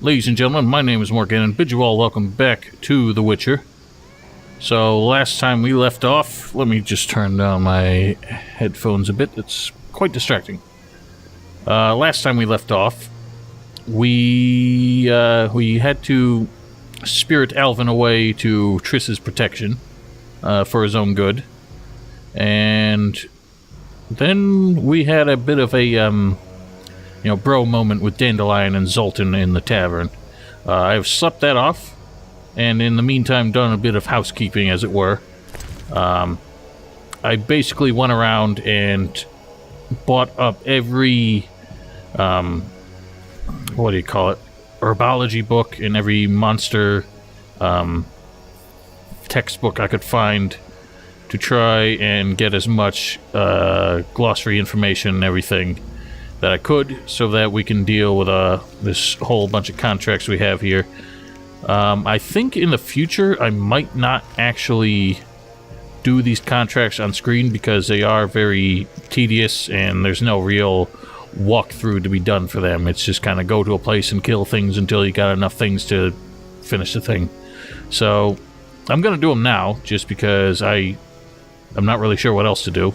Ladies and gentlemen, my name is Morgan, and bid you all welcome back to The Witcher. So, last time we left off, let me just turn down my headphones a bit, it's quite distracting. Last time we left off, we had to spirit Alvin away to Triss's protection, for his own good. And then we had a bit of a, bro moment with Dandelion and Zoltan in the tavern. I've slept that off, and in the meantime done a bit of housekeeping, as it were. I basically went around and bought up every, herbology book and every monster, textbook I could find to try and get as much, glossary information and everything that I could, so that we can deal with this whole bunch of contracts we have here. I think in the future I might not actually do these contracts on screen because they are very tedious and there's no real walkthrough to be done for them. It's just kind of go to a place and kill things until you got enough things to finish the thing. So I'm going to do them now just because I'm not really sure what else to do.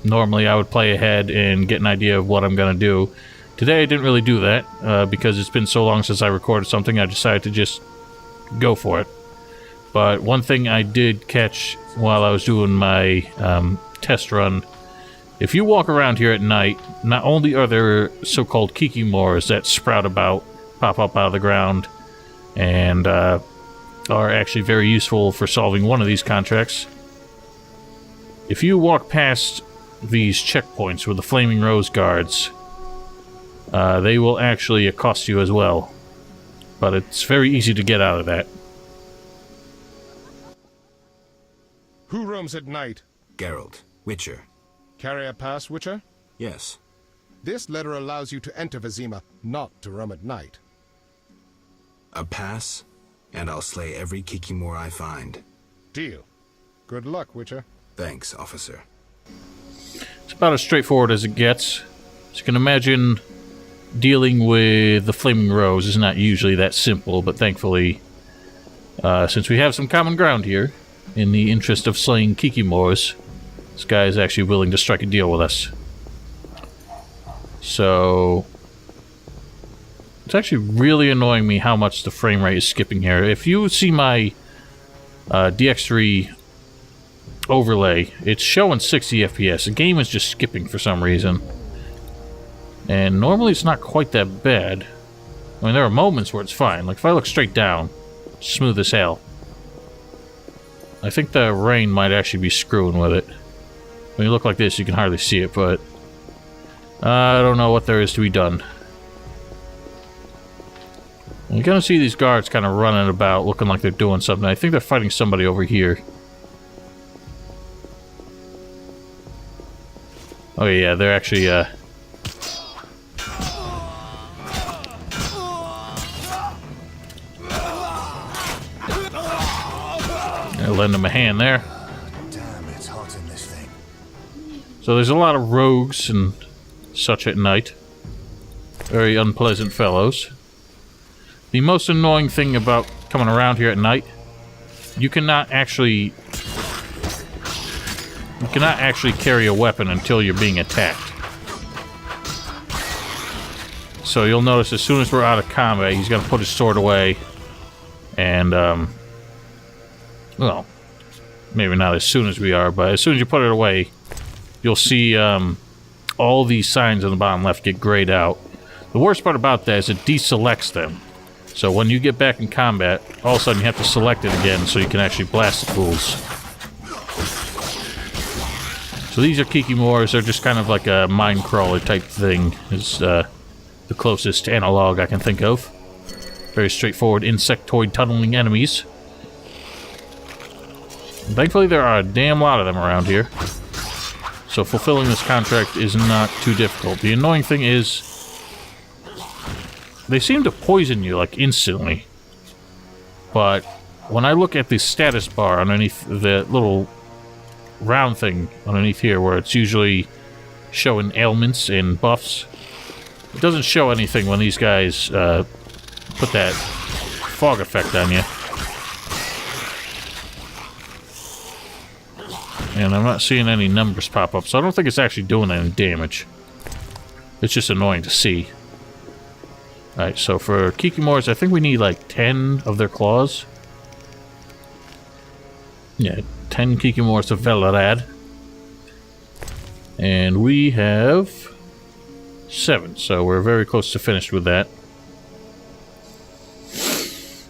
Normally I would play ahead and get an idea of what I'm going to do. Today I didn't really do that, because it's been so long since I recorded something, I decided to just go for it. But one thing I did catch while I was doing my test run, if you walk around here at night, not only are there so-called kikimores that sprout about, pop up out of the ground, and are actually very useful for solving one of these contracts. If you walk past these checkpoints with the Flaming Rose guards, they will actually accost you as well. But it's very easy to get out of that. Who roams at night? Geralt, Witcher. Carry a pass, Witcher? Yes. This letter allows you to enter Vizima, not to roam at night. A pass, and I'll slay every Kikimore I find. Deal. Good luck, Witcher. Thanks, officer. It's about as straightforward as it gets. As you can imagine, dealing with the Flaming Rose is not usually that simple, but thankfully, since we have some common ground here, in the interest of slaying Kikimores, this guy is actually willing to strike a deal with us. So, it's actually really annoying me how much the frame rate is skipping here. If you see my DX3 overlay, it's showing 60 FPS. The game is just skipping for some reason. And normally it's not quite that bad. I mean, there are moments where it's fine. Like if I look straight down, smooth as hell. I think the rain might actually be screwing with it. When you look like this, you can hardly see it, but I don't know what there is to be done. You're gonna see these guards kind of running about, looking like they're doing something. I think they're fighting somebody over here. Oh yeah, they're actually, they're lending them a hand there. Damn, it's hot in this thing. So there's a lot of rogues and such at night. Very unpleasant fellows. The most annoying thing about coming around here at night, you cannot actually carry a weapon until you're being attacked. So you'll notice as soon as we're out of combat, he's gonna put his sword away, and well, maybe not as soon as we are, but as soon as you put it away, you'll see all these signs on the bottom left get grayed out. The worst part about that is it deselects them. So when you get back in combat, all of a sudden you have to select it again so you can actually blast the fools. So these are Kikimores. They're just kind of like a mine crawler type thing, is the closest analog I can think of. Very straightforward insectoid tunneling enemies. And thankfully there are a damn lot of them around here. So fulfilling this contract is not too difficult. The annoying thing is, they seem to poison you like instantly. But when I look at the status bar underneath the little round thing underneath here where it's usually showing ailments and buffs, It doesn't show anything when these guys put that fog effect on you. And I'm not seeing any numbers pop up, so I don't think it's actually doing any damage. It's just annoying to see. Alright, so for Kikimores, I think we need like 10 of their claws. Yeah, 10 Kikimores of Velerad. And we have 7, so we're very close to finished with that.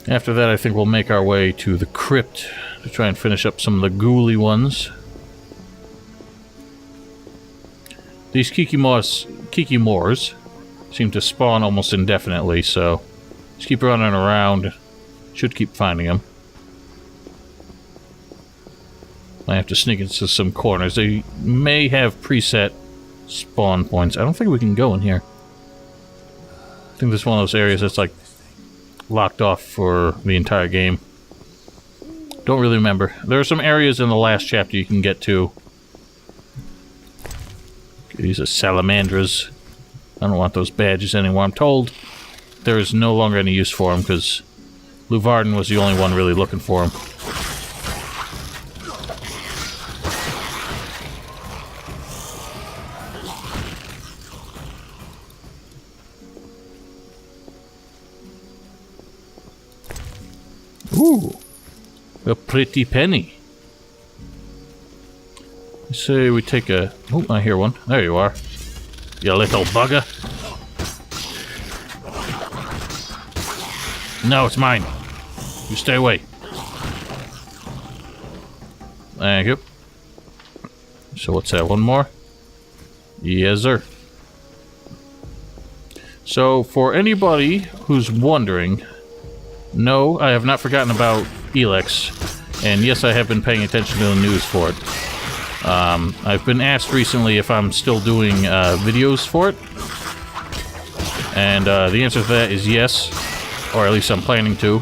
After that, I think we'll make our way to the crypt to try and finish up some of the ghouly ones. These Kikimores seem to spawn almost indefinitely, so just keep running around. Should keep finding them. I have to sneak into some corners. They may have preset spawn points. I don't think we can go in here. I think this is one of those areas that's like locked off for the entire game. Don't really remember. There are some areas in the last chapter you can get to. These are Salamandras. I don't want those badges anymore. I'm told there is no longer any use for them because Luvarden was the only one really looking for them. Ooh, a pretty penny. Say we take a... Oh, I hear one. There you are. You little bugger. No, it's mine. You stay away. Thank you. So what's that? One more? Yes, sir. So, for anybody who's wondering, no, I have not forgotten about Elex. And yes, I have been paying attention to the news for it. I've been asked recently if I'm still doing videos for it, and the answer to that is yes, or at least I'm planning to.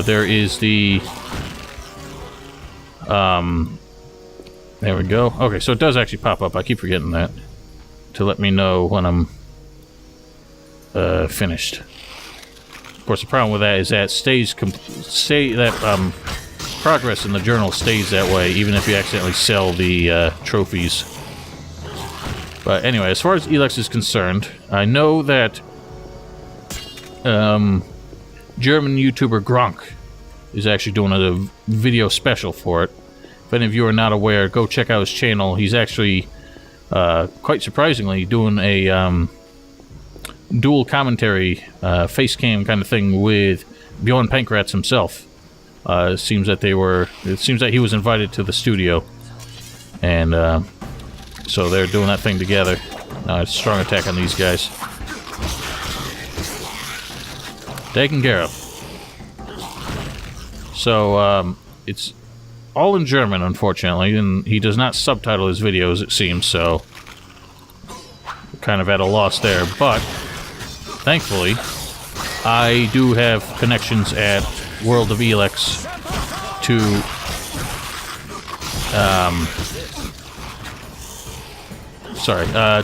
There is the... there we go. Okay, so it does actually pop up. I keep forgetting that, to let me know when I'm finished. Of course, the problem with that is that progress in the journal stays that way, even if you accidentally sell the trophies. But anyway, as far as Elex is concerned, I know that German YouTuber Gronk is actually doing a video special for it. If any of you are not aware, go check out his channel. He's actually, quite surprisingly, doing a dual commentary face cam kind of thing with Bjorn Pankratz himself. It seems that he was invited to the studio, and so they're doing that thing together. It's a strong attack on these guys. Taken care of. So it's all in German, unfortunately, and he does not subtitle his videos, it seems, so we're kind of at a loss there. But thankfully, I do have connections at World of Elex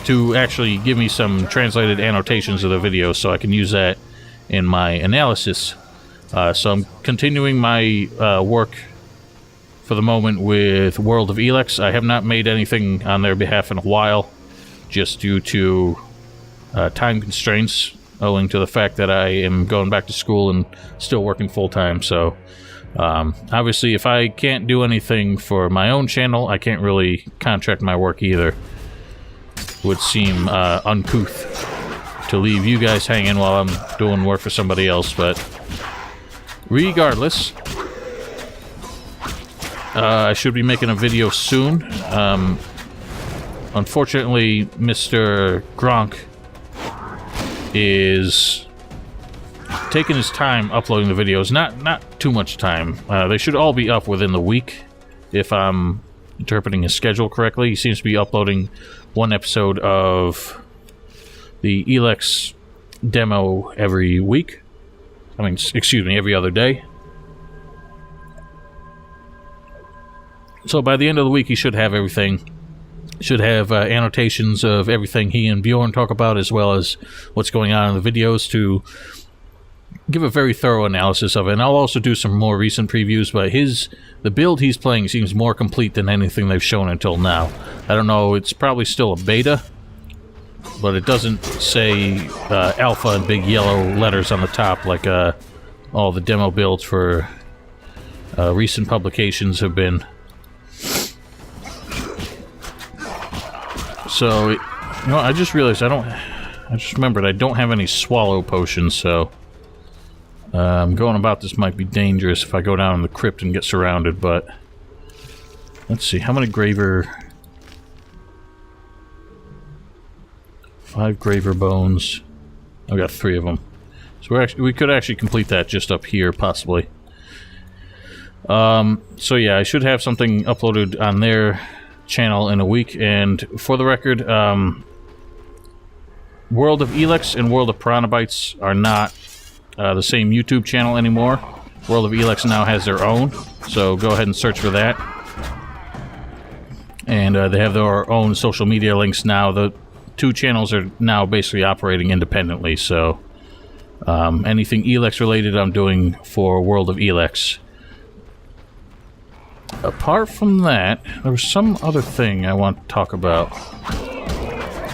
to actually give me some translated annotations of the video, so I can use that in my analysis. So I'm continuing my work for the moment with World of Elex. I have not made anything on their behalf in a while, just due to time constraints, owing to the fact that I am going back to school and still working full-time. So obviously, if I can't do anything for my own channel, I can't really contract my work either. Would seem uncouth to leave you guys hanging while I'm doing work for somebody else, but regardless, I should be making a video soon. Unfortunately, Mr. Gronk is taking his time uploading the videos. Not too much time. They should all be up within the week, if I'm interpreting his schedule correctly. He seems to be uploading one episode of the Elex demo every week. I mean, excuse me, every other day. So by the end of the week, he should have everything. Should have annotations of everything he and Bjorn talk about, as well as what's going on in the videos, to give a very thorough analysis of it. And I'll also do some more recent previews, but the build he's playing seems more complete than anything they've shown until now. I don't know, it's probably still a beta, but it doesn't say alpha in big yellow letters on the top like all the demo builds for recent publications have been. So, you know, I just realized I just remembered I don't have any swallow potions, so going about this might be dangerous if I go down in the crypt and get surrounded, but let's see, how many graver... 5 graver bones. I've got 3 of them. So we could actually complete that just up here, possibly. So yeah, I should have something uploaded on their channel in a week, and for the record, World of Elex and World of Piranha are not the same YouTube channel anymore. World of Elex now has their own, so go ahead and search for that. And they have their own social media links now. The 2 channels are now basically operating independently, so anything Elex related I'm doing for World of Elex. Apart from that, there was some other thing I want to talk about,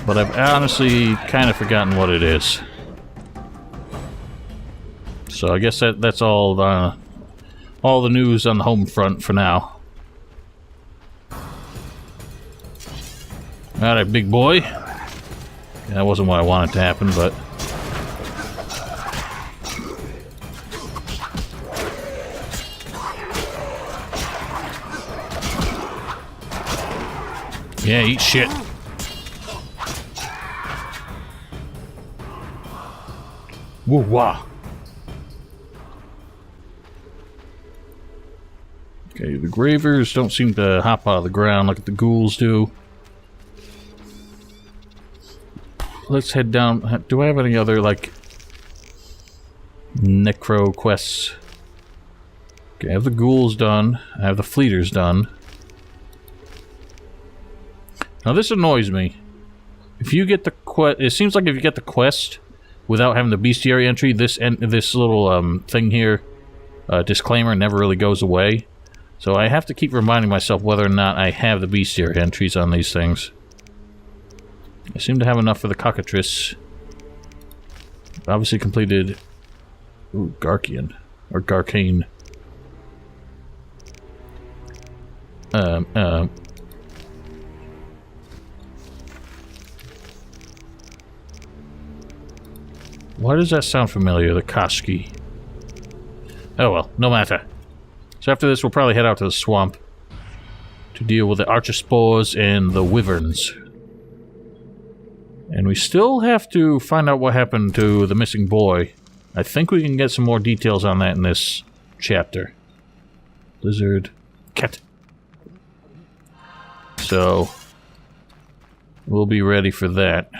but I've honestly kind of forgotten what it is. So I guess that's all the news on the home front for now. Alright, big boy. That wasn't what I wanted to happen, but... yeah, eat shit. Woo-wah. Okay, the gravers don't seem to hop out of the ground like the ghouls do. Let's head down. Do I have any other, like, necro quests? Okay, I have the ghouls done. I have the fleeters done. Now this annoys me. If you get the quest, it seems like if you get the quest without having the bestiary entry, this little thing here, disclaimer, never really goes away. So I have to keep reminding myself whether or not I have the bestiary entries on these things. I seem to have enough for the cockatrice. Obviously completed... ooh, Garkian. Or Garcane. Why does that sound familiar, the Koski? Oh well, no matter. So after this we'll probably head out to the swamp to deal with the archospores and the wyverns. And we still have to find out what happened to the missing boy. I think we can get some more details on that in this chapter. Lizard. Cat. So, we'll be ready for that.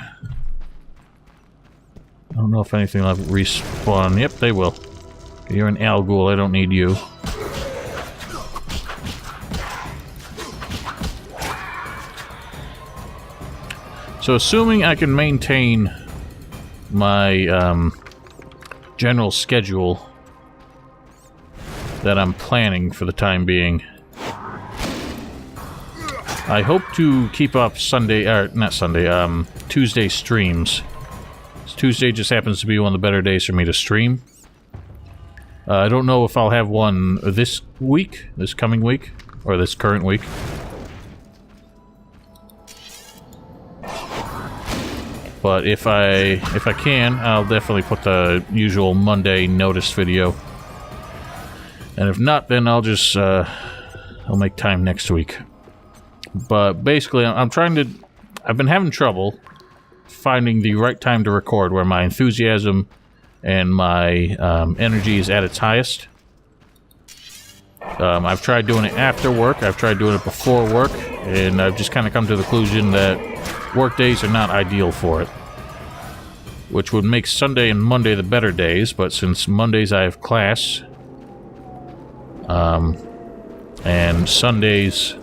I don't know if anything will respawn. Yep, they will. You're an Al Ghoul, I don't need you. So assuming I can maintain my general schedule that I'm planning for the time being, I hope to keep up Sunday, or not Sunday, Tuesday streams. Tuesday just happens to be one of the better days for me to stream. I don't know if I'll have one this week, this coming week, or this current week. But if I can, I'll definitely put the usual Monday notice video. And if not, then I'll just I'll make time next week. But basically, I've been having trouble finding the right time to record where my enthusiasm and my energy is at its highest. I've tried doing it after work, I've tried doing it before work, and I've just kind of come to the conclusion that work days are not ideal for it. Which would make Sunday and Monday the better days, but since Mondays I have class, and Sundays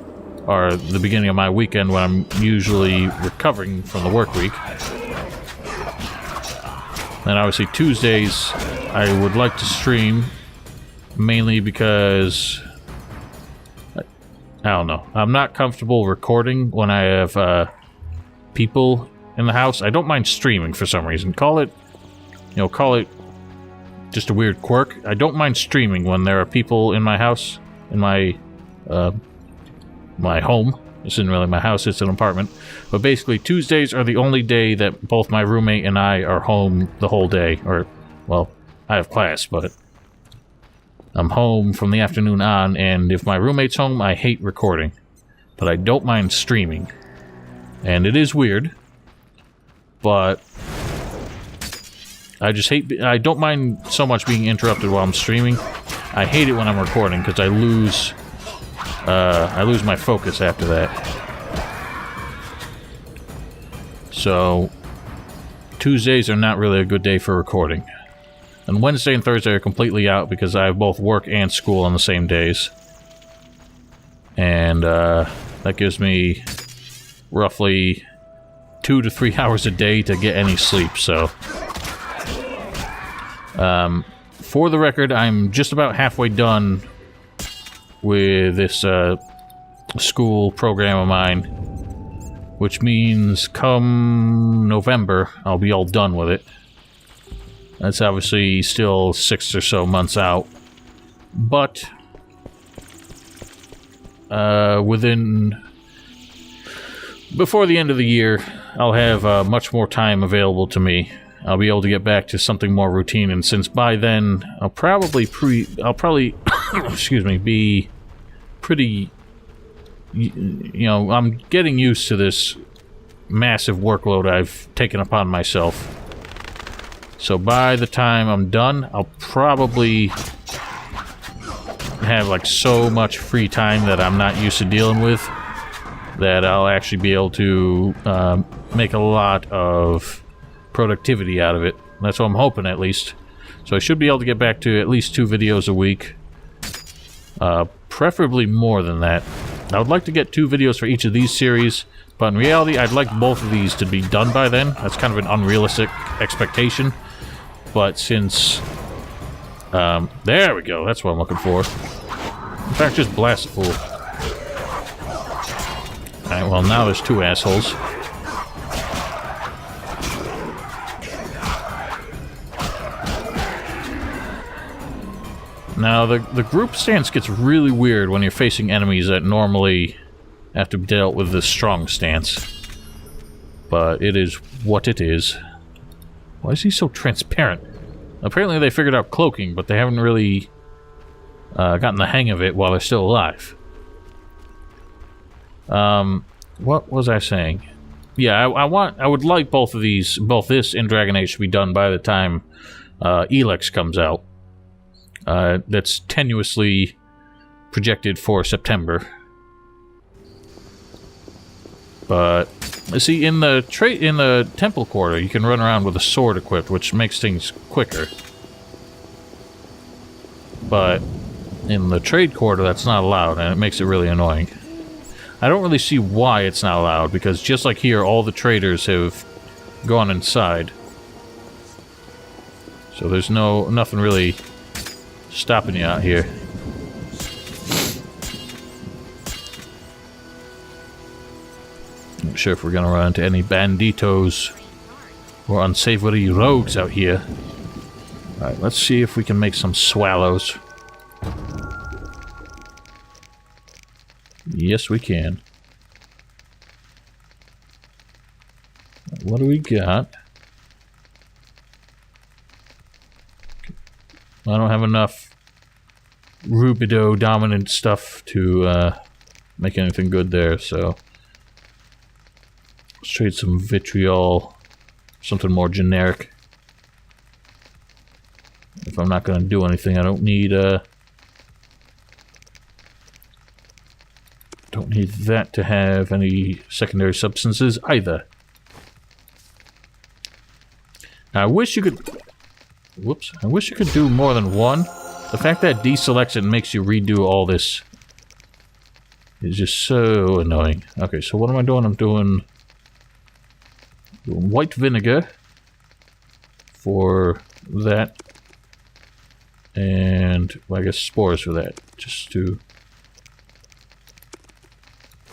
are the beginning of my weekend when I'm usually recovering from the work week. And obviously Tuesdays I would like to stream, mainly because I don't know. I'm not comfortable recording when I have people in the house. I don't mind streaming for some reason. Call it just a weird quirk. I don't mind streaming when there are people in my house, in my home. This isn't really my house, it's an apartment. But basically, Tuesdays are the only day that both my roommate and I are home the whole day. Or, well, I have class, but I'm home from the afternoon on, and if my roommate's home, I hate recording. But I don't mind streaming. And it is weird, but I just hate... I don't mind so much being interrupted while I'm streaming. I hate it when I'm recording, because I lose my focus after that. So, Tuesdays are not really a good day for recording. And Wednesday and Thursday are completely out because I have both work and school on the same days. And that gives me roughly 2 to 3 hours a day to get any sleep, so... for the record, I'm just about halfway done with this school program of mine, which means come November, I'll be all done with it. That's obviously still 6 or so months out, but before the end of the year, I'll have much more time available to me. I'll be able to get back to something more routine, and since by then I'll probably excuse me, be pretty, you know, I'm getting used to this massive workload I've taken upon myself. So by the time I'm done, I'll probably have like so much free time that I'm not used to dealing with that I'll actually be able to make a lot of productivity out of it. That's what I'm hoping, at least. So I should be able to get back to at least 2 videos a week. Preferably more than that. I would like to get 2 videos for each of these series, but in reality, I'd like both of these to be done by then. That's kind of an unrealistic expectation. But since... there we go. That's what I'm looking for. In fact, just blast the fool. Alright, well, now there's 2 assholes. Now, the group stance gets really weird when you're facing enemies that normally have to be dealt with the strong stance. But it is what it is. Why is he so transparent? Apparently they figured out cloaking, but they haven't really gotten the hang of it while they're still alive. What was I saying? Yeah, I would like both of these, both this and Dragon Age to be done by the time Elex comes out. That's tenuously projected for September. But see, in the temple quarter, you can run around with a sword equipped, which makes things quicker. But in the trade quarter, that's not allowed, and it makes it really annoying. I don't really see why it's not allowed, because just like here, all the traders have gone inside. So there's nothing really stopping you out here. Not sure if we're gonna run into any banditos or unsavory rogues out here. Alright, let's see if we can make some swallows. Yes, we can. What do we got? I don't have enough rubido dominant stuff to make anything good there, so let's trade some vitriol, something more generic. If I'm not going to do anything, I don't need that to have any secondary substances either. Now, I wish you could... Whoops. I wish you could do more than one. The fact that deselects it and makes you redo all this is just so annoying. Okay, so what am I doing? I'm doing white vinegar for that, and well, I guess spores for that, just to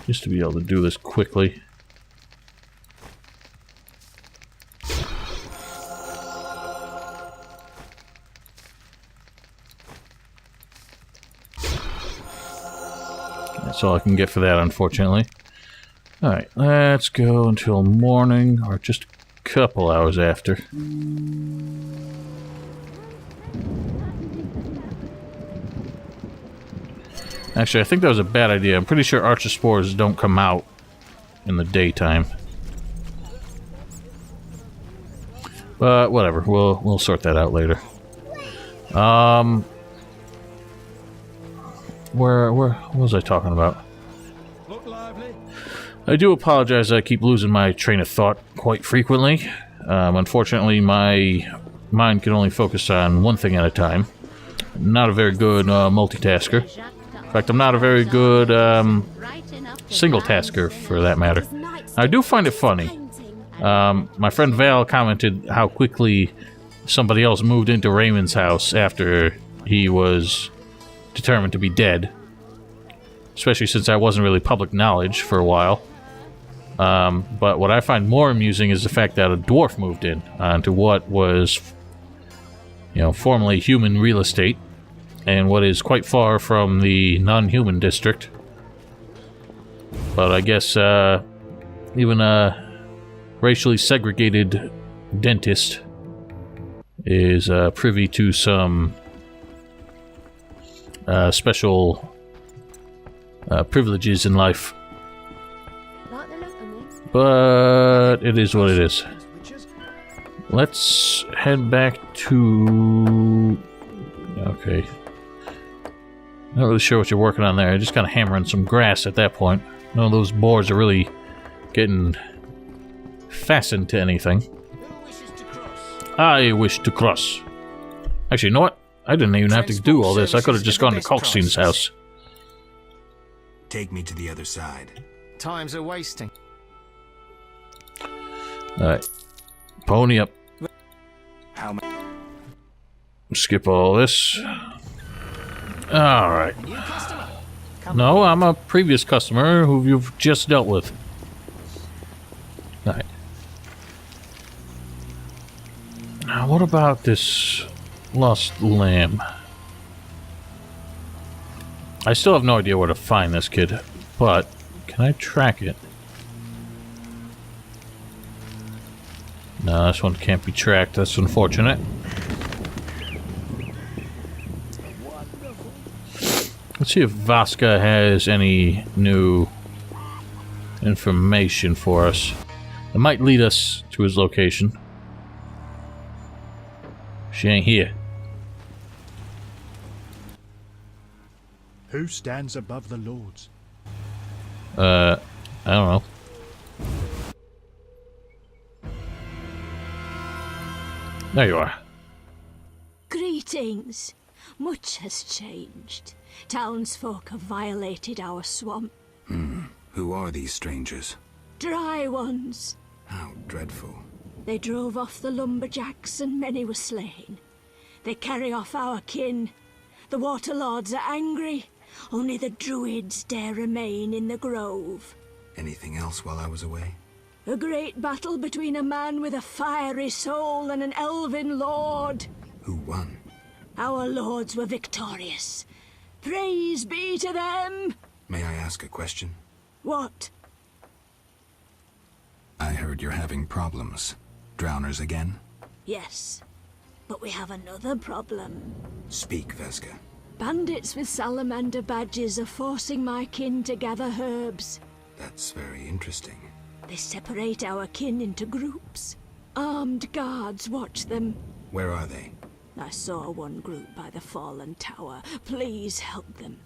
be able to do this quickly. That's all I can get for that, unfortunately. Alright, let's go until morning, or just a couple hours after. Actually, I think that was a bad idea. I'm pretty sure archer spores don't come out in the daytime. But whatever, we'll sort that out later. What was I talking about? I do apologize, I keep losing my train of thought quite frequently. Unfortunately, my mind can only focus on one thing at a time. I'm not a very good multitasker. In fact, I'm not a very good single tasker, for that matter. I do find it funny. My friend Val commented how quickly somebody else moved into Raymond's house after he was determined to be dead. Especially since I wasn't really public knowledge for a while. But what I find more amusing is the fact that a dwarf moved in onto what was, formerly human real estate, and what is quite far from the non-human district. But I guess even a racially segregated dentist is privy to some special privileges in life. But it is what it is. Let's head back to... Okay. Not really sure what you're working on there. I'm just kind of hammering some grass at that point. No, those boards are really getting fastened to anything. I wish to cross. Actually, you know what? I didn't even have to do all this. I could have just gone to Kalkstein's house. Take me to the other side. Times are wasting. Alright. Pony up. How much? Skip all this. Alright. No, I'm a previous customer who you've just dealt with. Alright. Now, what about this lost lamb? I still have no idea where to find this kid, but can I track it? No, this one can't be tracked. That's unfortunate. Let's see if Vaska has any new information for us. It might lead us to his location. She ain't here. Who stands above the lords? I don't know. There you are. Greetings. Much has changed. Townsfolk have violated our swamp. Who are these strangers? Dry ones. How dreadful. They drove off the lumberjacks and many were slain. They carry off our kin. The water lords are angry. Only the druids dare remain in the grove. Anything else while I was away? A great battle between a man with a fiery soul and an elven lord. Who won? Our lords were victorious. Praise be to them! May I ask a question? What? I heard you're having problems. Drowners again? Yes, but we have another problem. Speak, Vaska. Bandits with salamander badges are forcing my kin to gather herbs. That's very interesting. They separate our kin into groups. Armed guards watch them. Where are they? I saw one group by the fallen tower. Please help them.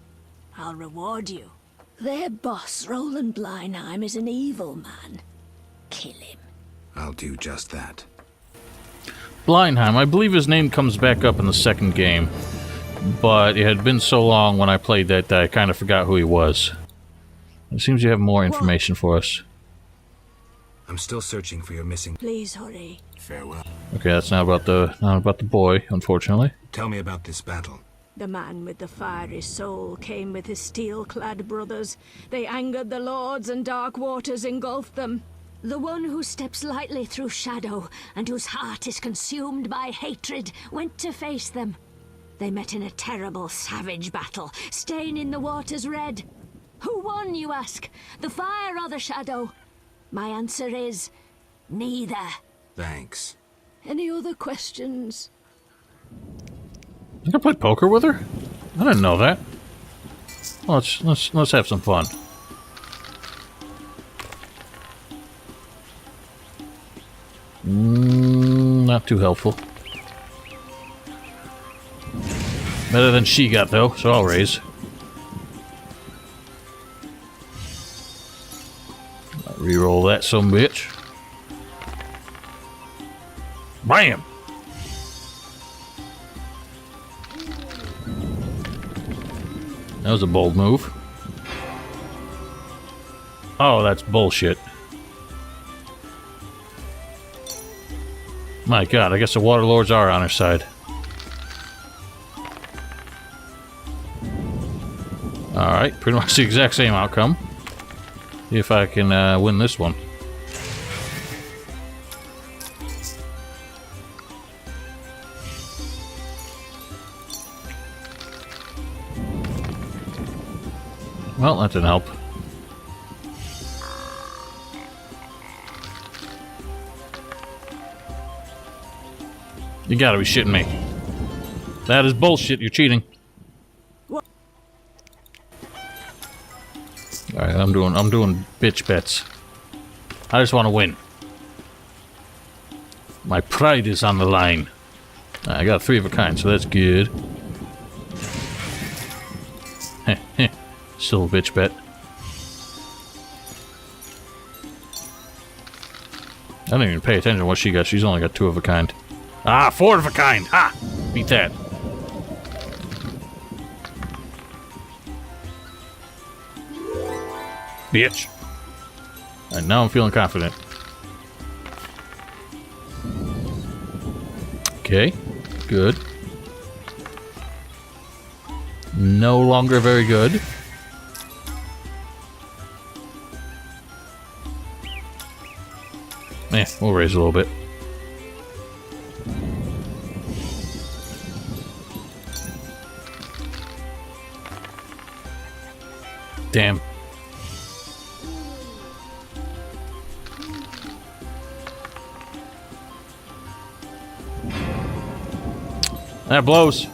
I'll reward you. Their boss, Roland Bleinheim, is an evil man. Kill him. I'll do just that. Bleinheim, I believe his name comes back up in the second game. But it had been so long when I played that I kind of forgot who he was. It seems you have more information for us. I'm still searching for your missing. Please hurry. Farewell. Okay, that's not about the boy, unfortunately. Tell me about this battle. The man with the fiery soul came with his steel-clad brothers. They angered the lords and dark waters engulfed them. The one who steps lightly through shadow and whose heart is consumed by hatred went to face them. They met in a terrible, savage battle, staining the waters red. Who won, you ask? The fire or the shadow? My answer is neither. Thanks. Any other questions? I can play poker with her? I didn't know that. Well, let's have some fun. Not too helpful. Better than she got though, so I'll raise. Reroll that sumbitch. Bam! That was a bold move. Oh, that's bullshit. My god, I guess the Waterlords are on our side. Alright, pretty much the exact same outcome. See if I can win this one. Well, that didn't help. You gotta be shitting me. That is bullshit, you're cheating. Alright, I'm doing bitch bets. I just want to win. My pride is on the line. I got 3 of a kind, so that's good. Still a bitch bet. I didn't even pay attention to what she got. She's only got 2 of a kind. Ah, 4 of a kind! Ha! Beat that. Bitch. Alright, now I'm feeling confident. Okay, good. No longer very good. We'll raise a little bit. Damn. That blows.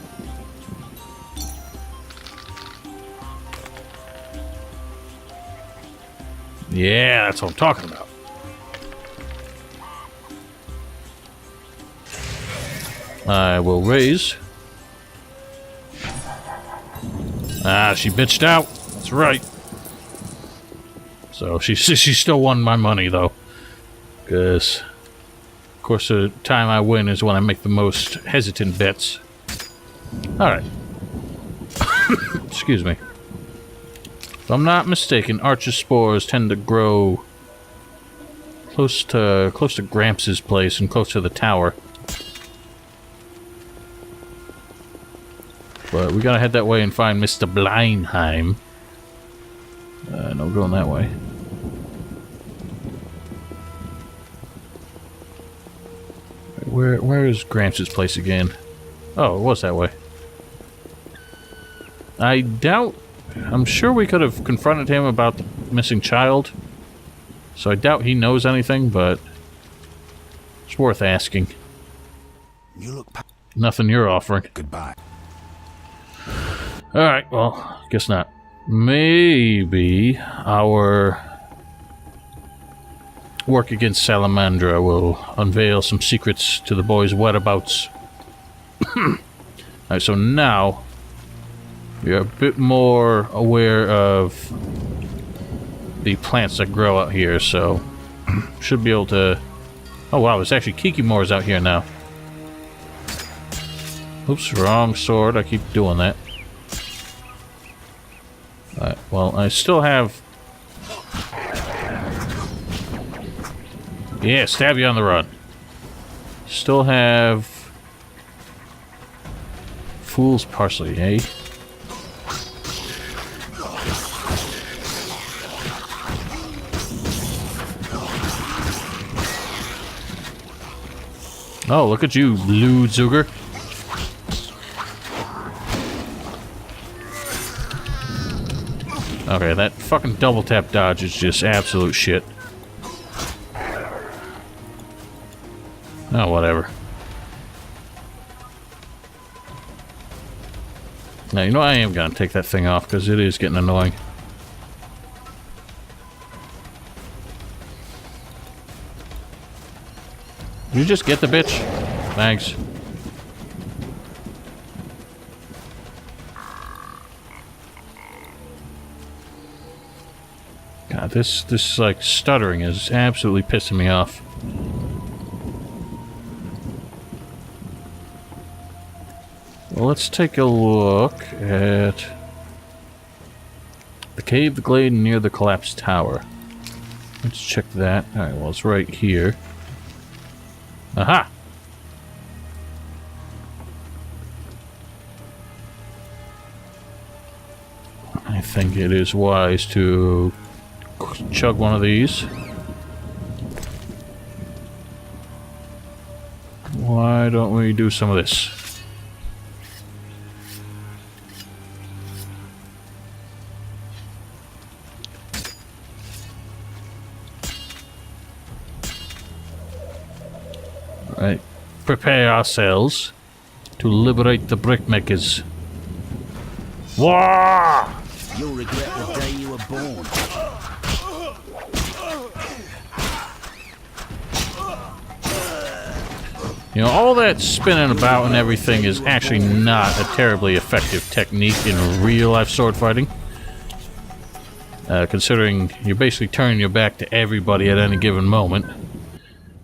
Yeah, that's what I'm talking about. I will raise. Ah, she bitched out. That's right. So she still won my money though, because of course the time I win is when I make the most hesitant bets. All right. Excuse me. If I'm not mistaken, archer spores tend to grow close to Gramps' place and close to the tower. But we gotta head that way and find Mr. Blindheim. No, going that way. Where is Gramps' place again? Oh, it was that way. I doubt... I'm sure we could have confronted him about the missing child. So I doubt he knows anything, but... it's worth asking. You look Nothing you're offering. goodbye. Alright, well, guess not. Maybe our work against Salamandra will unveil some secrets to the boys' whereabouts. Alright, so now we are a bit more aware of the plants that grow out here, so should be able to... oh wow, there's actually Kikimores out here now. Oops, wrong sword, I keep doing that. Alright, well, I still have Yeah, stab you on the run. Still have fool's parsley, eh? Oh, look at you, Ludzuger. Okay, that fucking double tap dodge is just absolute shit. Oh, whatever. Now, you know, I am gonna take that thing off because it is getting annoying. You just get the bitch? Thanks. God, this like stuttering is absolutely pissing me off. Well, let's take a look at the cave, the glade near the collapsed tower. Let's check that. Alright, well, it's right here. Aha! I think it is wise to chug one of these. Why don't we do some of this? Right. Prepare ourselves to liberate the brickmakers. Wah! You'll regret the day you were born. You know, all that spinning about and everything is actually not a terribly effective technique in real-life sword fighting. Considering you're basically turning your back to everybody at any given moment.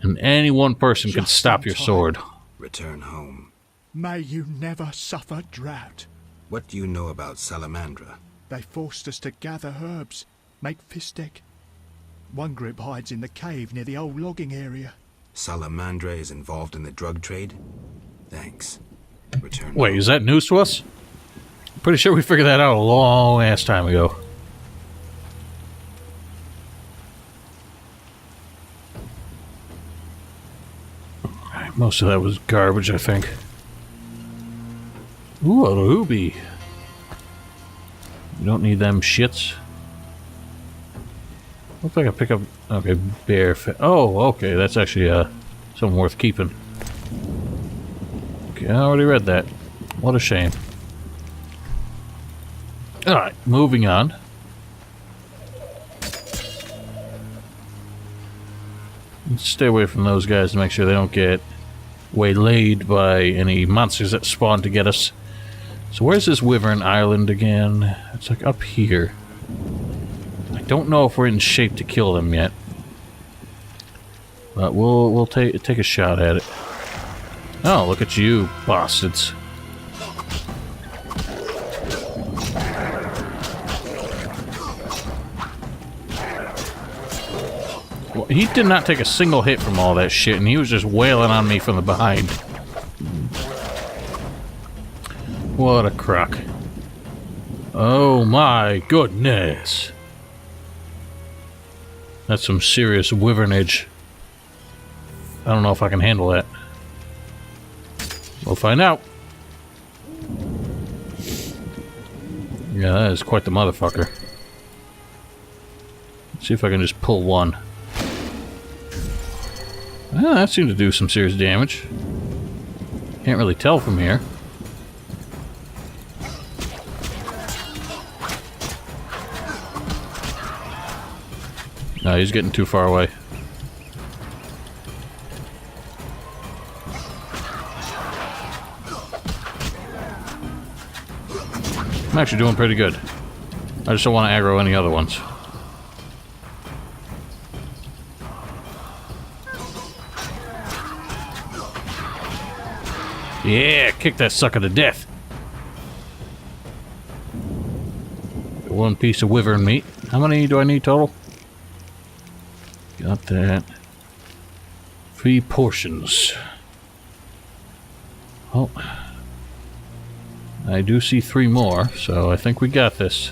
And any one person can stop your sword. Return home. May you never suffer drought. What do you know about Salamandra? They forced us to gather herbs, make Fisstech. One group hides in the cave near the old logging area. Salamandra is involved in the drug trade? Thanks. Return Wait, home. is that news to us? Pretty sure we figured that out a long ass time ago. Most of that was garbage, I think. Ooh, a ruby. You don't need them shits. Looks like I pick up... Okay, bear... Oh, okay, that's actually something worth keeping. Okay, I already read that. What a shame. Alright, moving on. Let's stay away from those guys to make sure they don't get waylaid by any monsters that spawn to get us. So where's this Wyvern Island again? It's like up here. I don't know if we're in shape to kill them yet. But we'll take a shot at it. Oh, look at you, bastards. Well, he did not take a single hit from all that shit, and he was just wailing on me from the behind. What a crock. Oh my goodness. That's some serious wyvernage. I don't know if I can handle that. We'll find out. Yeah, that is quite the motherfucker. Let's see if I can just pull one. Well, that seemed to do some serious damage. Can't really tell from here. No, he's getting too far away. I'm actually doing pretty good. I just don't want to aggro any other ones. Yeah, kick that sucker to death. One piece of wyvern meat. How many do I need total? Got that. 3 portions. Oh. I do see 3 more, so I think we got this.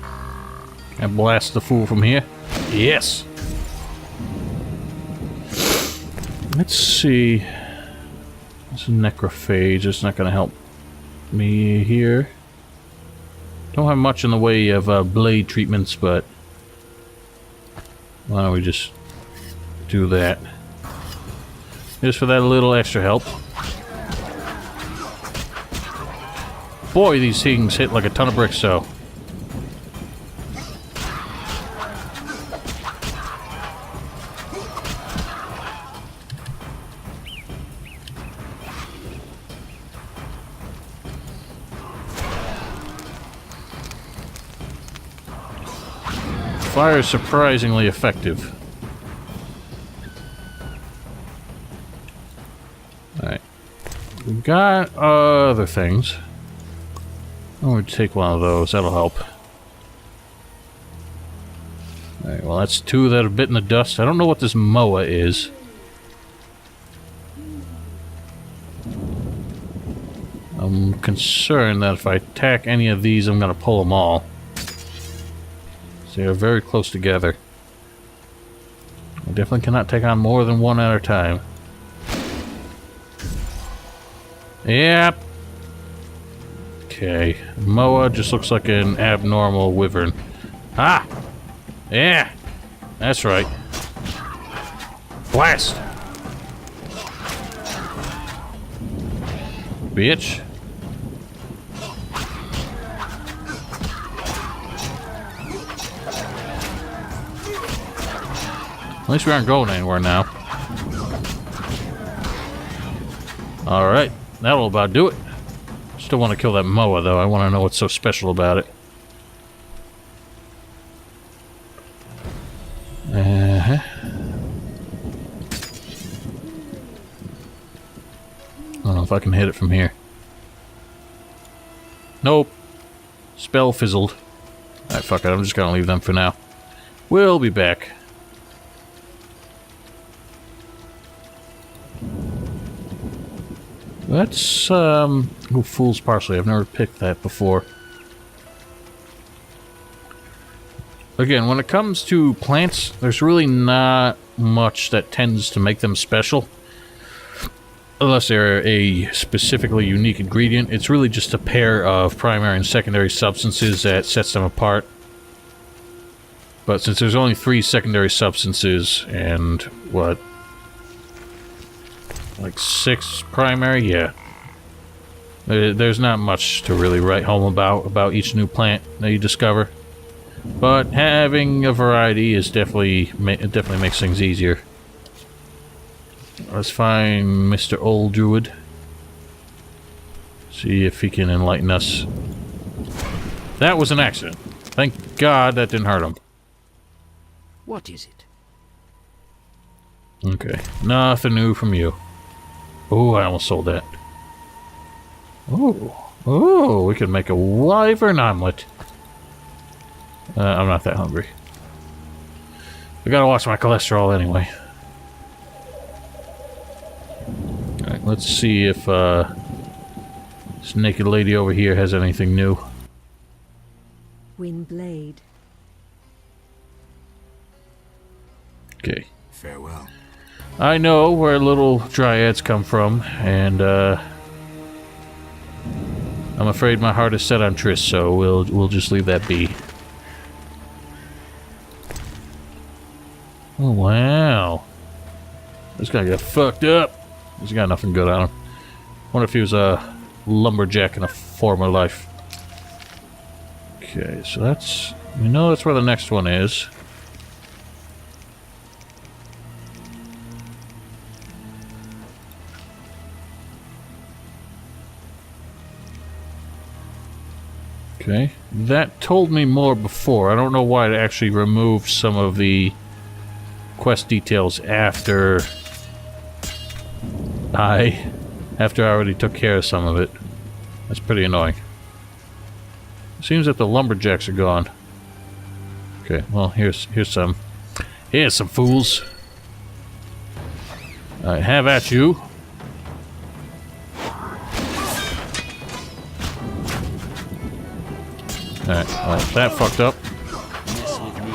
Can I blast the fool from here? Yes! Let's see. This is necrophage. It's not going to help me here. Don't have much in the way of blade treatments, but why don't we just do that? Just for that little extra help. Boy, these things hit like a ton of bricks, so. Fire is surprisingly effective. Alright. We've got other things. I'm going to take one of those. That'll help. Alright, well that's 2 that have bitten the dust. I don't know what this moa is. I'm concerned that if I attack any of these, I'm going to pull them all. They are very close together. I definitely cannot take on more than one at a time. Yep. Okay. Moa just looks like an abnormal wyvern. Ah! Yeah! That's right. Blast! Bitch. At least we aren't going anywhere now. Alright, that'll about do it. Still want to kill that moa, though. I want to know what's so special about it. I don't know if I can hit it from here. Nope. Spell fizzled. Alright, fuck it. I'm just gonna leave them for now. We'll be back. That's, Fool's Parsley. I've never picked that before. Again, when it comes to plants, there's really not much that tends to make them special. Unless they're a specifically unique ingredient. It's really just a pair of primary and secondary substances that sets them apart. But since there's only 3 secondary substances and, what? Like 6 primary? Yeah. There's not much to really write home about each new plant that you discover. But having a variety is definitely makes things easier. Let's find Mr. Old Druid. See if he can enlighten us. That was an accident. Thank God that didn't hurt him. What is it? Okay. Nothing new from you. Oh, I almost sold that. Oh, we could make a wyvern omelet. I'm not that hungry. I gotta watch my cholesterol anyway. Alright, let's see if this naked lady over here has anything new. Windblade. Okay. Farewell. I know where little dryads come from, and I'm afraid my heart is set on Triss, so we'll just leave that be. Oh wow. This guy got fucked up. He's got nothing good on him. Wonder if he was a lumberjack in a former life. Okay, so that's... we know that's where the next one is. Okay, that told me more before. I don't know why it actually removed some of the quest details after I already took care of some of it. That's pretty annoying. Seems that the lumberjacks are gone. Okay, well, here's some. Here's some fools. Alright, have at you. Alright, well, that fucked up. Mess with me.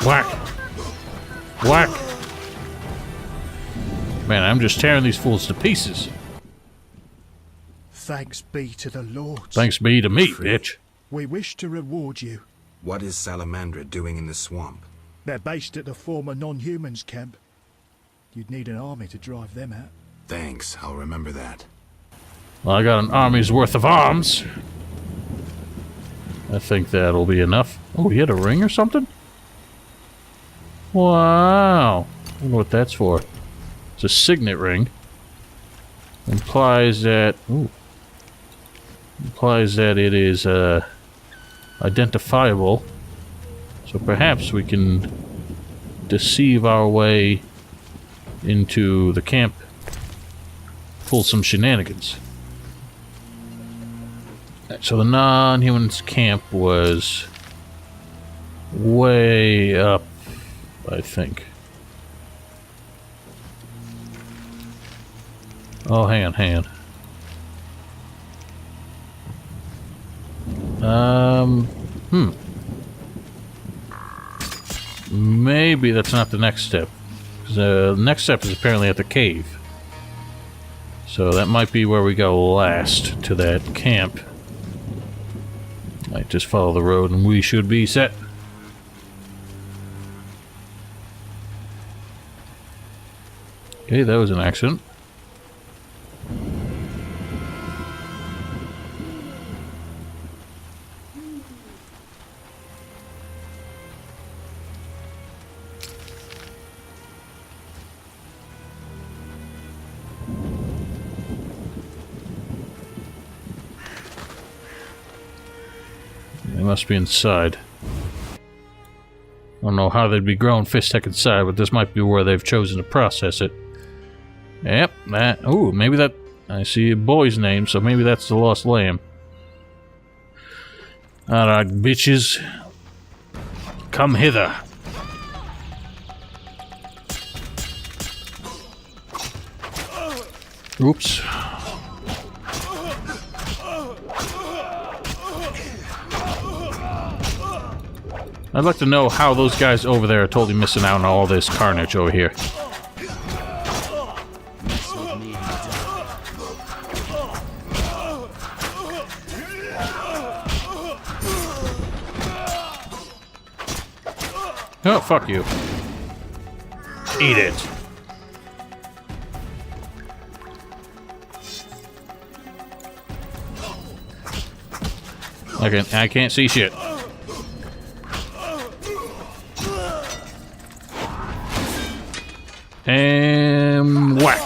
Whack! Whack! Man, I'm just tearing these fools to pieces. Thanks be to the Lords. Thanks be to me, bitch. We wish to reward you. What is Salamandra doing in the swamp? They're based at the former non-humans camp. You'd need an army to drive them out. Thanks, I'll remember that. Well, I got an army's worth of arms. I think that'll be enough. Oh, he had a ring or something? Wow. I wonder what that's for. It's a signet ring. Implies that... Ooh. Implies that it is, identifiable. So perhaps we can deceive our way into the camp. Pull some shenanigans. So the non-humans camp was way up, I think. Oh, hang on. Maybe that's not the next step. 'Cause the next step is apparently at the cave. So that might be where we go last, to that camp. Might just follow the road and we should be set. Okay, that was an accident. They must be inside. I don't know how they'd be growing Fisstech inside, but this might be where they've chosen to process it. Yep, that... Ooh, maybe that... I see a boy's name, so maybe that's the Lost Lamb. Alright, bitches. Come hither. Oops. I'd like to know how those guys over there are totally missing out on all this carnage over here. Mess with me. Oh, fuck you. Eat it. I can't see shit. And whack.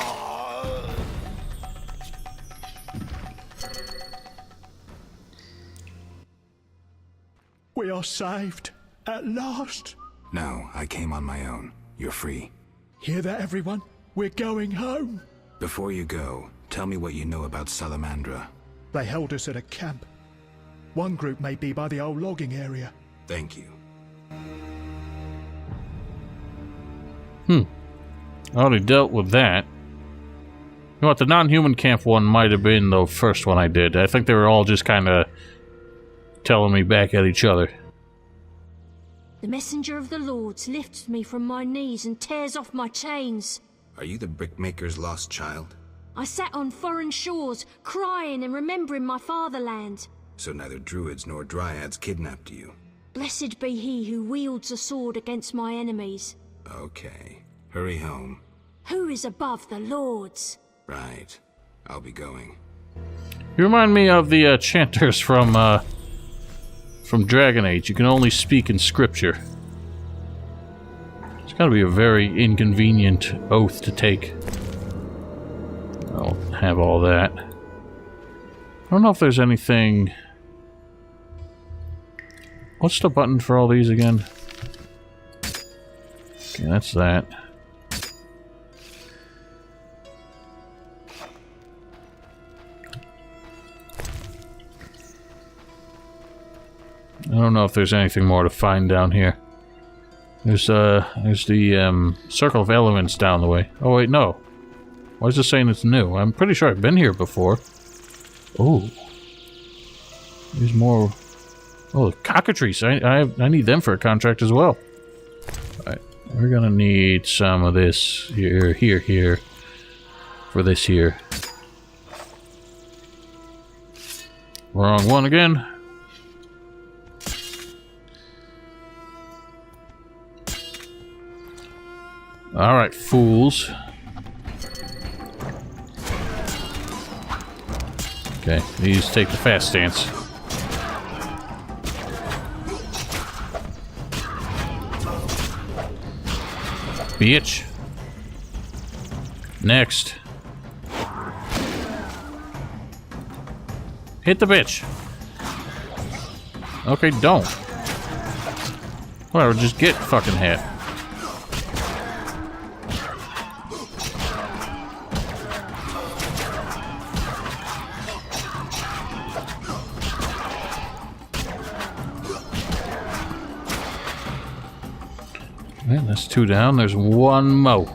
We are saved. At last. No, I came on my own. You're free. Hear that, everyone? We're going home. Before you go, tell me what you know about Salamandra. They held us at a camp. One group may be by the old logging area. Thank you. I already dealt with that. You know what, the non-human camp one might have been the first one I did. I think they were all just kind of telling me back at each other. The messenger of the Lords lifts me from my knees and tears off my chains. Are you the brickmaker's lost child? I sat on foreign shores, crying and remembering my fatherland. So neither druids nor dryads kidnapped you. Blessed be he who wields a sword against my enemies. Okay. Hurry home. Who is above the Lords? Right. I'll be going. You remind me of the chanters from Dragon Age. You can only speak in scripture. It's gotta be a very inconvenient oath to take. have all that. I don't know if there's anything... What's the button for all these again? Okay, that's that. I don't know if there's anything more to find down here. There's the circle of elements down the way. Oh wait, no. Why is this saying it's new? I'm pretty sure I've been here before. Oh. There's more. Oh, cockatrices. I need them for a contract as well. Alright. We're gonna need some of this here. For this here. Wrong one again. Alright, fools. Okay, these take the fast stance. Bitch. Next. Hit the bitch. Okay, don't. Whatever, just get fucking hit. Right, that's 2 down. There's 1 mo.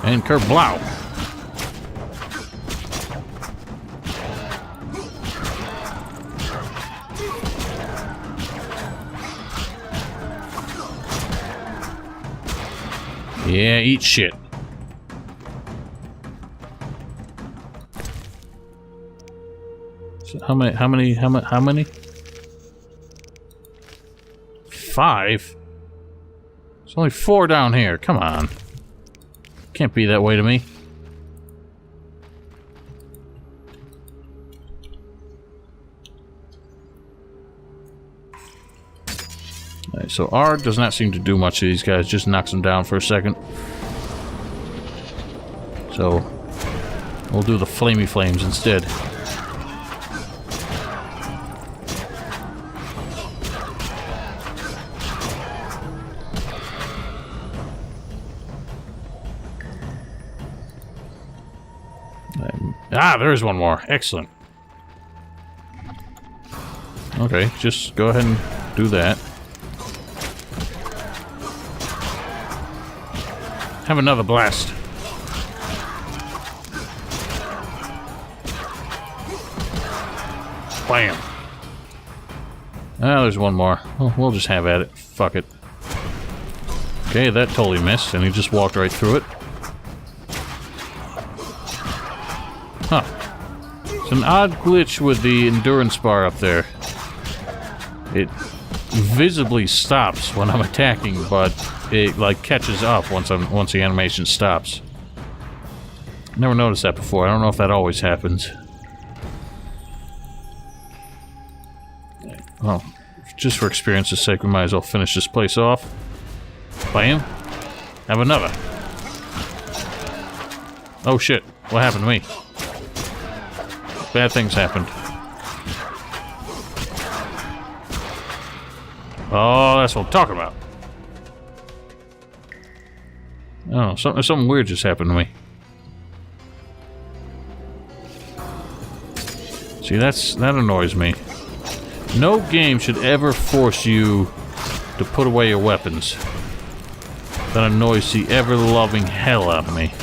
And kerblow. Yeah, eat shit. So how many? 5? There's only 4 down here. Come on. Can't be that way to me. Alright, so R does not seem to do much to these guys. Just knocks them down for a second. So, we'll do the flamey flames instead. Ah, there is 1 more. Excellent. Okay, just go ahead and do that. Have another blast. Bam. Ah, there's 1 more. Well, we'll just have at it. Fuck it. Okay, that totally missed, and he just walked right through it. Huh. It's an odd glitch with the endurance bar up there. It visibly stops when I'm attacking, but it like catches up once the animation stops. Never noticed that before. I don't know if that always happens. Well, just for experience's sake, we might as well finish this place off. Bam. Have another. Oh shit. What happened to me? Bad things happened. Oh, that's what I'm talking about. Oh, something weird just happened to me. See, that annoys me. No game should ever force you to put away your weapons. That annoys the ever-loving hell out of me.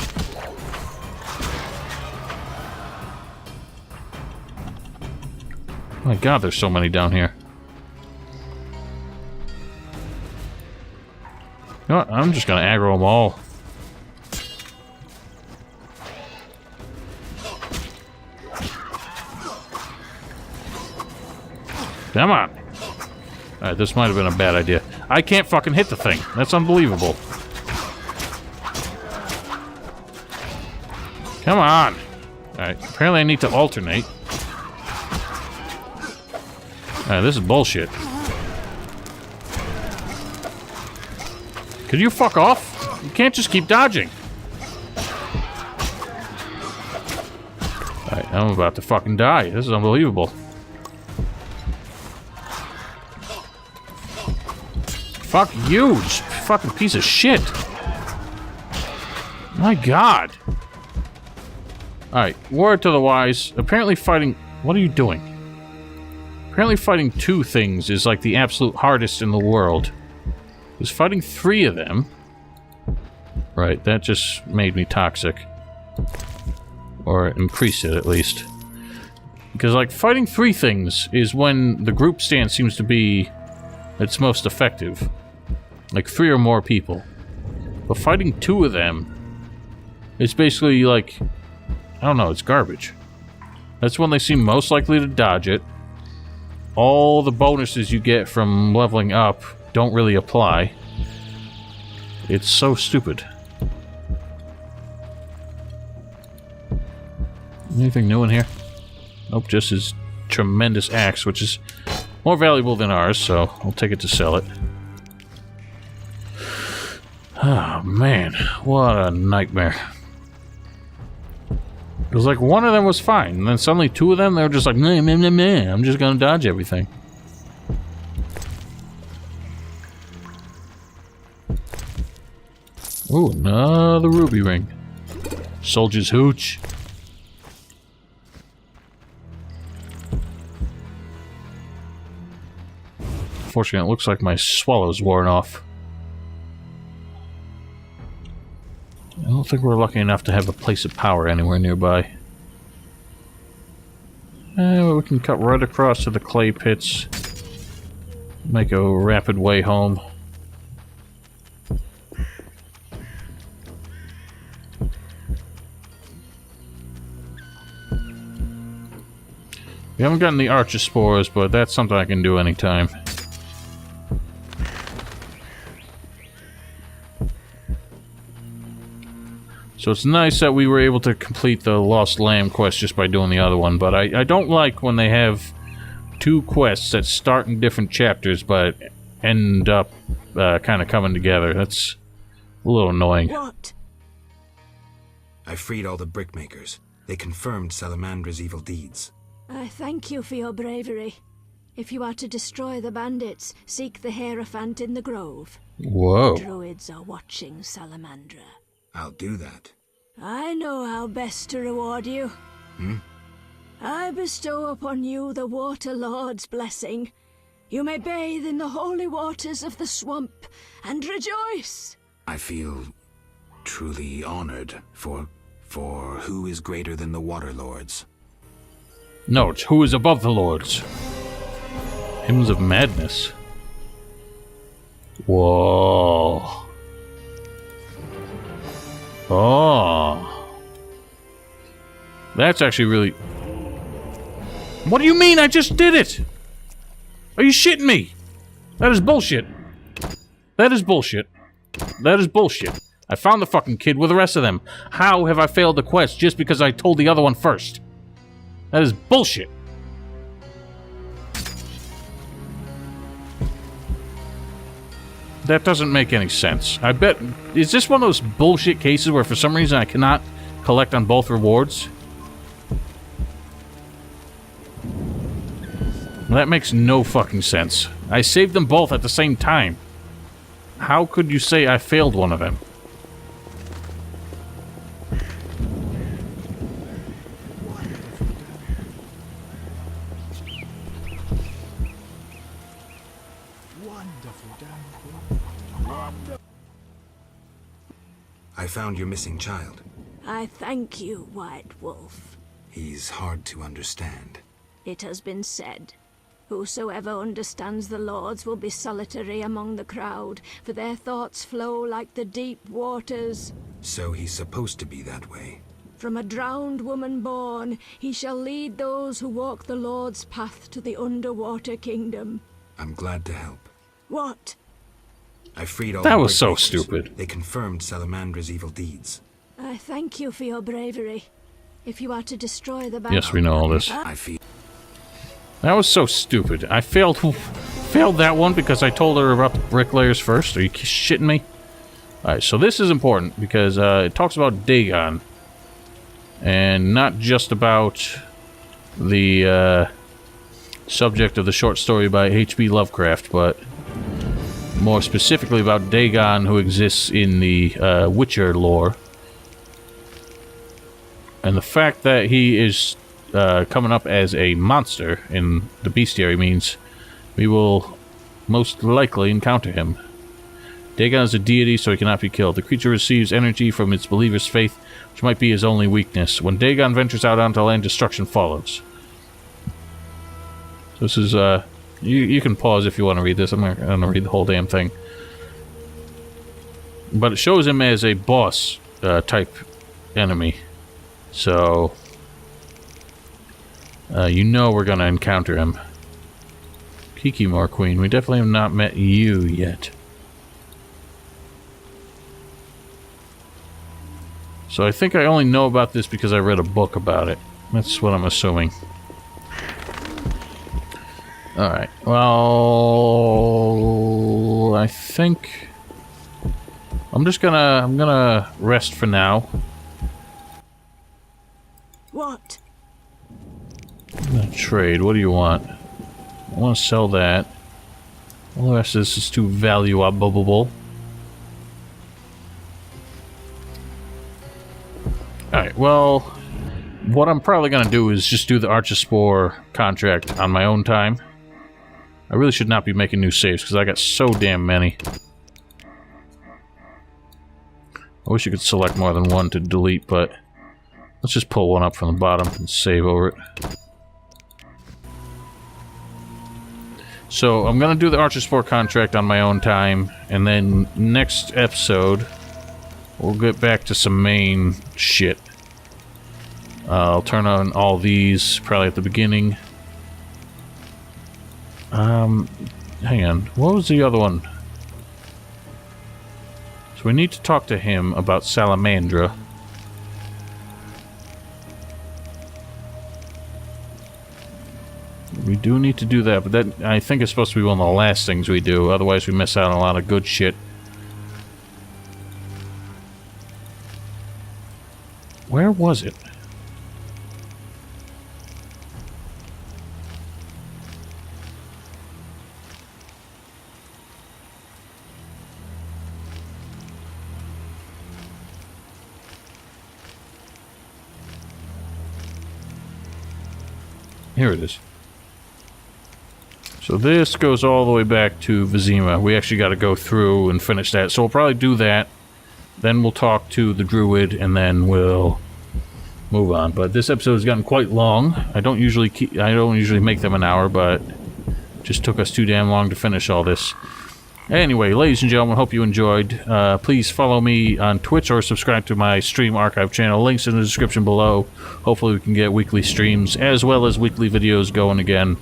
Oh my god, there's so many down here. You know what? I'm just gonna aggro them all. Come on. Alright, this might have been a bad idea. I can't fucking hit the thing. That's unbelievable. Come on. Alright, apparently I need to alternate. Alright, this is bullshit. Could you fuck off? You can't just keep dodging. I'm about to fucking die. This is unbelievable. Fuck you, you fucking piece of shit. My god. Alright, word to the wise. Apparently fighting... What are you doing? Apparently fighting 2 things is like the absolute hardest in the world. Because fighting 3 of them... Right, that just made me toxic. Or increased it, at least. Because, like, fighting 3 things is when the group stance seems to be its most effective. Like, 3 or more people. But fighting 2 of them... It's basically like... I don't know, it's garbage. That's when they seem most likely to dodge it. All the bonuses you get from leveling up don't really apply. It's so stupid. Anything new in here? Nope, just his tremendous axe, which is more valuable than ours, so I'll take it to sell it. Oh, man. What a nightmare. It was like one of them was fine, and then suddenly 2 of them, they were just like, meh, meh, meh, meh. I'm just gonna dodge everything. Ooh, another ruby ring. Soldier's hooch. Unfortunately, it looks like my swallow's worn off. I don't think we're lucky enough to have a place of power anywhere nearby. We can cut right across to the clay pits. Make a rapid way home. We haven't gotten the archer spores, but that's something I can do anytime. So it's nice that we were able to complete the Lost Lamb quest just by doing the other one, but I don't like when they have 2 quests that start in different chapters but end up kind of coming together. That's a little annoying. What? I freed all the brickmakers. They confirmed Salamandra's evil deeds. I thank you for your bravery. If you are to destroy the bandits, seek the Hierophant in the grove. Whoa. Druids are watching Salamandra. I'll do that. I know how best to reward you. I bestow upon you the Water Lord's blessing. You may bathe in the holy waters of the swamp and rejoice. I feel truly honored for who is greater than the Water Lords? No, it's who is above the lords. Hymns of Madness. Whoa. Oh. That's actually really... What do you mean I just did it? Are you shitting me? That is bullshit. That is bullshit. That is bullshit. I found the fucking kid with the rest of them. How have I failed the quest just because I told the other one first? That is bullshit. That doesn't make any sense. I bet... Is this one of those bullshit cases where for some reason I cannot collect on both rewards? That makes no fucking sense. I saved them both at the same time. How could you say I failed one of them? I found your missing child. I thank you, White Wolf. He's hard to understand. It has been said, whosoever understands the Lords will be solitary among the crowd, for their thoughts flow like the deep waters. So he's supposed to be that way. From a drowned woman born, he shall lead those who walk the Lord's path to the underwater kingdom. I'm glad to help. What? I freed all That the was so brickmakers. stupid. They confirmed Salamandra's evil deeds. I thank you for your bravery. If you are to destroy the Yes, we know all this. I feel... That was so stupid. I failed that one because I told her about the bricklayers first. Are you shitting me? Alright, so this is important because it talks about Dagon. And not just about the subject of the short story by H.P. Lovecraft, but more specifically about Dagon, who exists in the Witcher lore. And the fact that he is coming up as a monster in the bestiary means we will most likely encounter him. Dagon is a deity, so he cannot be killed. The creature receives energy from its believer's faith, which might be his only weakness. When Dagon ventures out onto land, destruction follows. So this is, you can pause if you want to read this. I'm not going to read the whole damn thing. But it shows him as a boss type enemy. So, you know we're going to encounter him. Kikimor Queen, we definitely have not met you yet. So I think I only know about this because I read a book about it. That's what I'm assuming. Alright, well... I think... I'm gonna rest for now. What? Trade, what do you want? I want to sell that. All the rest of this is too valuable. Alright, well, what I'm probably going to do is just do the Archespore contract on my own time. I really should not be making new saves because I got so damn many. I wish you could select more than one to delete, but let's just pull one up from the bottom and save over it. So I'm going to do the Archespore contract on my own time, and then next episode we'll get back to some main shit. I'll turn on all these probably at the beginning. Hang on. What was the other one? So we need to talk to him about Salamandra. We do need to do that, but that I think is supposed to be one of the last things we do. Otherwise we miss out on a lot of good shit. Where was it? Here it is. So this goes all the way back to Vizima. We actually got to go through and finish that. So we'll probably do that. Then we'll talk to the druid, and then we'll move on. But this episode has gotten quite long. I don't usually make them an hour, but it just took us too damn long to finish all this. Anyway, ladies and gentlemen, hope you enjoyed. Please follow me on Twitch or subscribe to my stream archive channel. Links in the description below. Hopefully we can get weekly streams as well as weekly videos going again,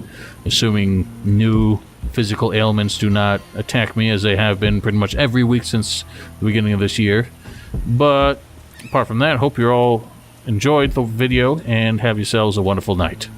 assuming new physical ailments do not attack me as they have been pretty much every week since the beginning of this year. But apart from that, hope you all enjoyed the video and have yourselves a wonderful night.